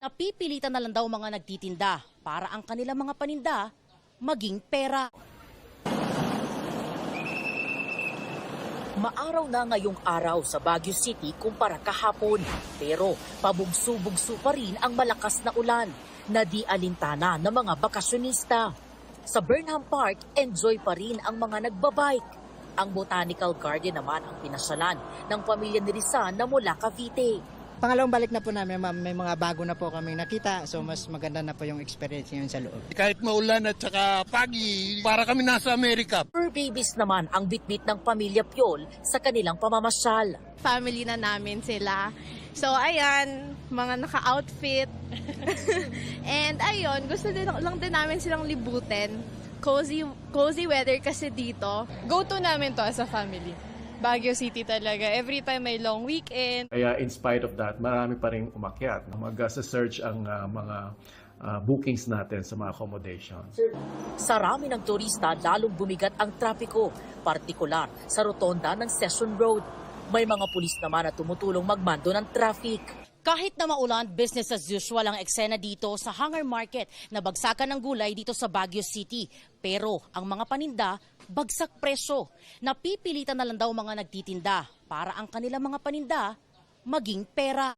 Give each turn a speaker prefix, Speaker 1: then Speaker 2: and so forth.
Speaker 1: Napipilitan na lang daw mga nagtitinda para ang kanilang mga paninda maging pera.
Speaker 2: Maaraw na ngayong araw sa Baguio City kumpara kahapon. Pero pabugso-bugso pa rin ang malakas na ulan na di alintana ng mga bakasyonista. Sa Burnham Park, enjoy pa rin ang mga nagbabike. Ang Botanical Garden naman ang pinasyalan ng pamilya ni Rizan na mula Cavite.
Speaker 3: Pangalawang balik na po namin, ma'am. May mga bago na po kami nakita. So, mas maganda na po yung experience ngayon sa loob.
Speaker 4: Kahit maulan at saka pagi, para kami nasa Amerika.
Speaker 2: Fur babies naman ang bitbit ng pamilya Piol sa kanilang pamamasyal.
Speaker 5: Family na namin sila. So, ayan, mga naka-outfit. And ayun, gusto lang din namin silang libutin. Cozy weather kasi dito.
Speaker 6: Go-to namin to as a family. Baguio City talaga. Every time may long weekend.
Speaker 7: Kaya in spite of that, marami pa rin umakyat. Mag-search ang mga bookings natin sa mga accommodations.
Speaker 2: Sa rami ng turista, lalong bumigat ang trapiko, partikular sa rotonda ng Session Road. May mga pulis naman na tumutulong magmando ng traffic.
Speaker 1: Kahit na maulan, business as usual ang eksena dito sa Hangar Market na bagsakan ng gulay dito sa Baguio City. Pero ang mga paninda, bagsak presyo. Napipilitan na lang daw mga nagtitinda para ang kanilang mga paninda maging pera.